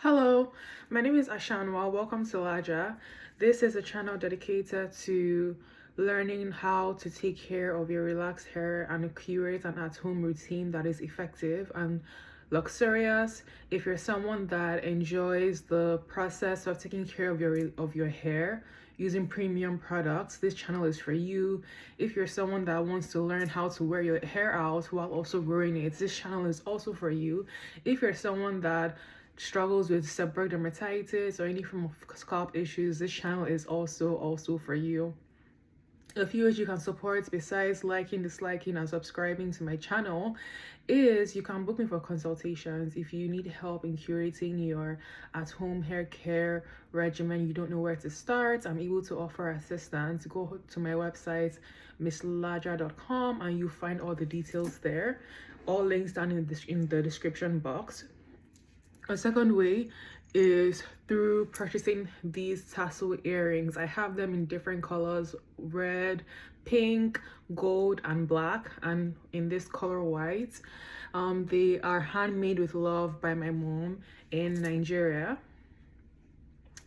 Hello, my name is Ashanwa. Welcome to LAJA. This is a channel dedicated to learning how to take care of your relaxed hair and curate an at-home routine that is effective and luxurious. If you're someone that enjoys the process of taking care of your hair using premium products, this channel is for you. If you're someone that wants to learn how to wear your hair out while also growing it, this channel is also for you. If you're someone that struggles with seborrheic dermatitis or any form of scalp issues, this channel is also for you. A few ways you can support besides liking, disliking, and subscribing to my channel is you can book me for consultations if you need help in curating your at-home hair care regimen. You don't know where to start. I'm able to offer assistance. Go to my website mistresslaja.com and you find all the details there. All links down in the description box. A second way is through purchasing these tassel earrings. I have them in different colors: red, pink, gold, and black, and in this color white. They are handmade with love by my mom in Nigeria,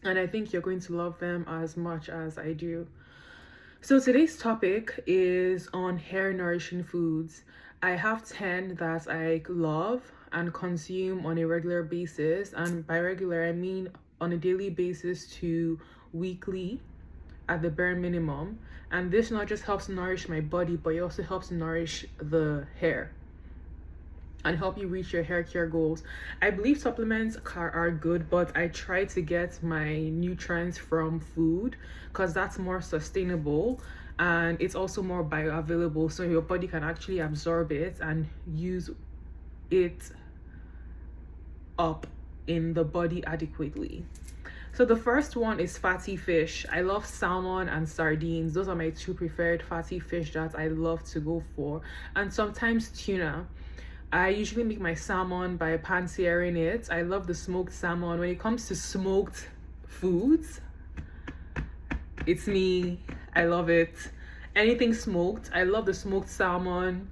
and I think you're going to love them as much as I do. So today's topic is on hair nourishing foods. I have 10 that I love and consume on a regular basis, and by regular I mean on a daily basis to weekly at the bare minimum. And this not just helps nourish my body, but it also helps nourish the hair and help you reach your hair care goals. I believe supplements are good, but I try to get my nutrients from food because that's more sustainable and it's also more bioavailable, so your body can actually absorb it and use it up in the body adequately. So the first one is fatty fish. I love salmon and sardines. Those are my two preferred fatty fish that I love to go for, and sometimes tuna. I usually make my salmon by pan searing it. I love the smoked salmon. When it comes to smoked foods, it's me. I love it. Anything smoked. I love the smoked salmon,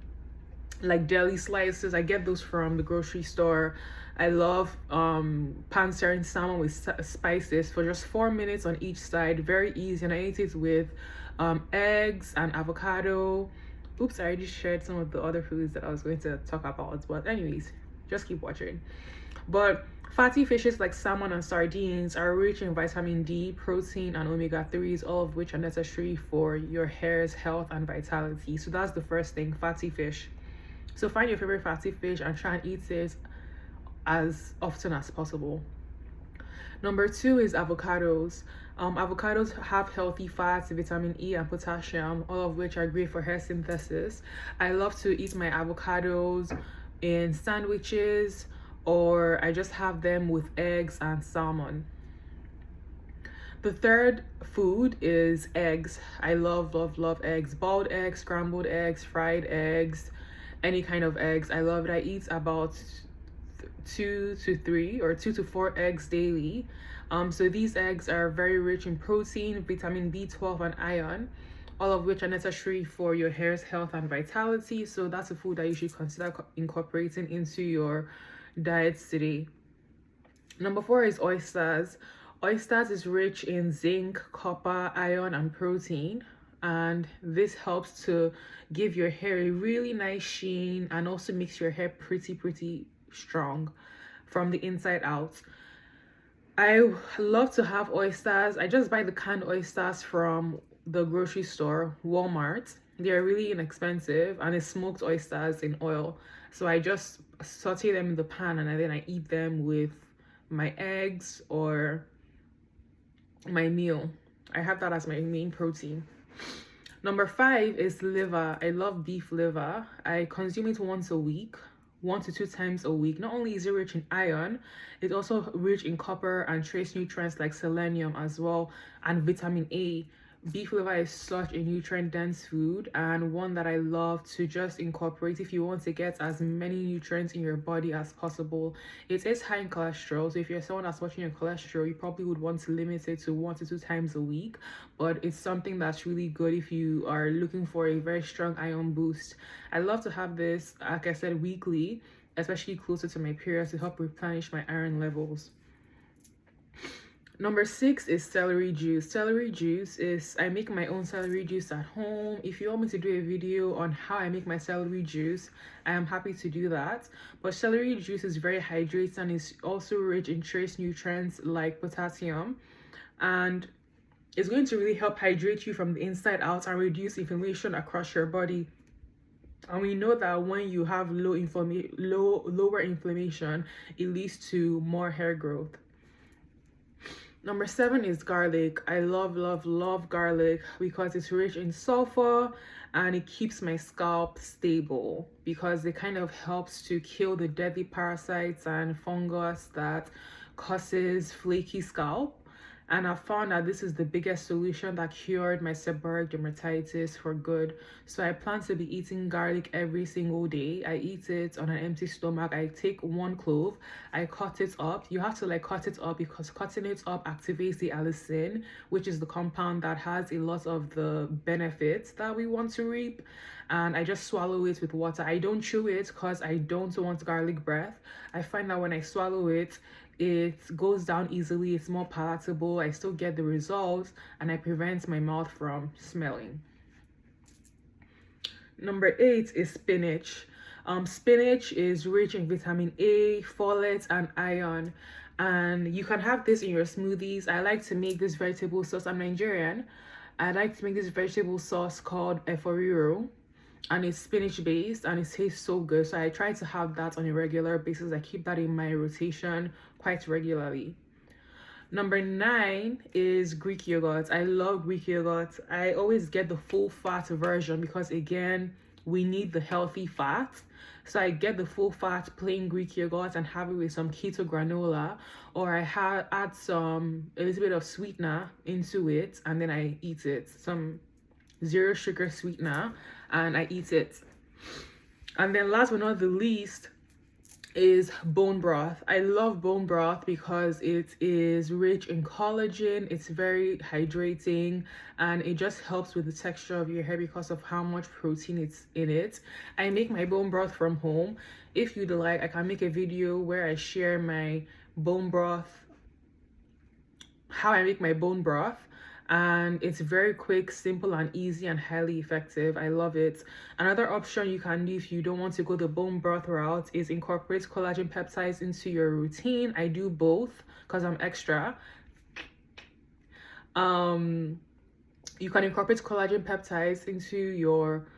like deli slices. I get those from the grocery store. I love pan searing salmon with spices for just 4 minutes on each side. Very easy, and I eat it with eggs and avocado. Oops, I already shared some of the other foods that I was going to talk about, but anyways, just keep watching. But fatty fishes like salmon and sardines are rich in vitamin D, protein, and omega-3s, all of which are necessary for your hair's health and vitality. So that's the first thing, fatty fish. So find your favorite fatty fish and try and eat it as often as possible. Number 2 is avocados. Avocados have healthy fats, vitamin E, and potassium, all of which are great for hair synthesis. I love to eat my avocados in sandwiches, or I just have them with eggs and salmon. The third food is eggs. I love eggs. Boiled eggs, scrambled eggs, fried eggs, any kind of eggs. I love it. I eat about 2 to 4 eggs daily. So these eggs are very rich in protein, vitamin B12, and iron, all of which are necessary for your hair's health and vitality. So that's a food that you should consider incorporating into your diet today. Number 4 is oysters. Oysters is rich in zinc, copper, iron, and protein, and this helps to give your hair a really nice sheen and also makes your hair pretty strong from the inside out. I love to have oysters. I just buy the canned oysters from the grocery store, Walmart. They're really inexpensive, and it's smoked oysters in oil. So I just saute them in the pan and then I eat them with my eggs or my meal. I have that as my main protein. Number 5 is liver. I love beef liver. I consume it once a week, 1 to 2 times a week. Not only is it rich in iron, it's also rich in copper and trace nutrients like selenium as well, and vitamin A. Beef liver is such a nutrient dense food and one that I love to just incorporate if you want to get as many nutrients in your body as possible. It is high in cholesterol, so if you're someone that's watching your cholesterol, you probably would want to limit it to 1 to 2 times a week, but it's something that's really good if you are looking for a very strong iron boost. I love to have this, like I said, weekly, especially closer to my periods, to help replenish my iron levels. Number 6 is celery juice. Celery juice is, I make my own celery juice at home. If you want me to do a video on how I make my celery juice, I am happy to do that. But celery juice is very hydrating and is also rich in trace nutrients like potassium. And it's going to really help hydrate you from the inside out and reduce inflammation across your body. And we know that when you have lower inflammation, it leads to more hair growth. Number 7 is garlic. I love garlic because it's rich in sulfur and it keeps my scalp stable because it kind of helps to kill the deadly parasites and fungus that causes flaky scalp. And I found that this is the biggest solution that cured my seborrheic dermatitis for good. So I plan to be eating garlic every single day. I eat it on an empty stomach. I take 1 clove, I cut it up. You have to like cut it up because cutting it up activates the allicin, which is the compound that has a lot of the benefits that we want to reap. And I just swallow it with water. I don't chew it because I don't want garlic breath. I find that when I swallow it, it goes down easily, it's more palatable, I still get the results, and I prevent my mouth from smelling. Number 8 is spinach. Spinach is rich in vitamin A, folate, and iron. And you can have this in your smoothies. I like to make this vegetable sauce. I'm Nigerian. I like to make this vegetable sauce called eforiro. And it's spinach based and it tastes so good, so I try to have that on a regular basis. I keep that in my rotation quite regularly. Number 9 is Greek yogurt. I love Greek yogurt. I always get the full fat version because again, we need the healthy fat. So I get the full fat plain Greek yogurt and have it with some keto granola, or I add a little bit of sweetener into it and then I eat it. Some 0 sugar sweetener, and I eat it. And then last but not the least is bone broth. I love bone broth because it is rich in collagen, it's very hydrating, and it just helps with the texture of your hair because of how much protein it's in it. I make my bone broth from home. If you'd like, I can make a video where I share my bone broth, how I make my bone broth. And it's very quick, simple, and easy, and highly effective. I love it. Another option you can do if you don't want to go the bone broth route is incorporate collagen peptides into your routine. I do both because I'm extra. You can incorporate collagen peptides into your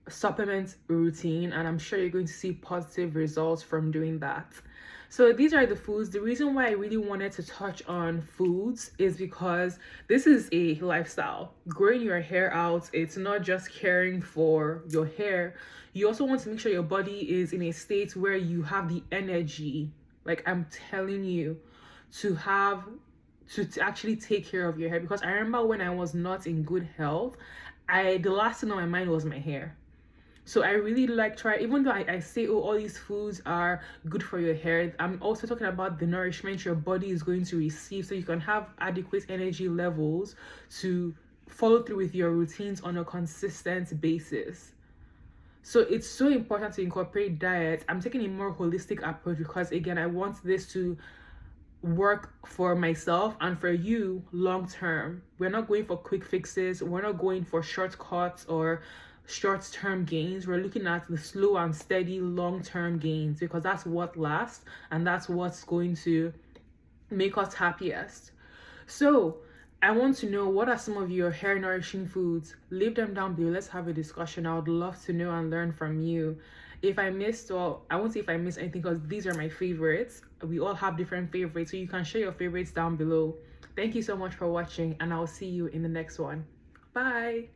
supplement routine, and I'm sure you're going to see positive results from doing that. So these are the foods. The reason why I really wanted to touch on foods is because this is a lifestyle. Growing your hair out, it's not just caring for your hair. You also want to make sure your body is in a state where you have the energy, like I'm telling you, to actually take care of your hair. Because I remember when I was not in good health, the last thing on my mind was my hair. So I really try, even though I say, oh, all these foods are good for your hair, I'm also talking about the nourishment your body is going to receive so you can have adequate energy levels to follow through with your routines on a consistent basis. So it's so important to incorporate diet. I'm taking a more holistic approach because again, I want this to work for myself and for you long term. We're not going for quick fixes. We're not going for shortcuts or short-term gains. We're looking at the slow and steady long-term gains because that's what lasts and that's what's going to make us happiest. So I want to know, what are some of your hair nourishing foods? Leave them down below. Let's have a discussion. I would love to know and learn from you. If I missed, well, I won't say if I missed anything because these are my favorites. We all have different favorites, so you can share your favorites down below. Thank you so much for watching and I'll see you in the next one. Bye.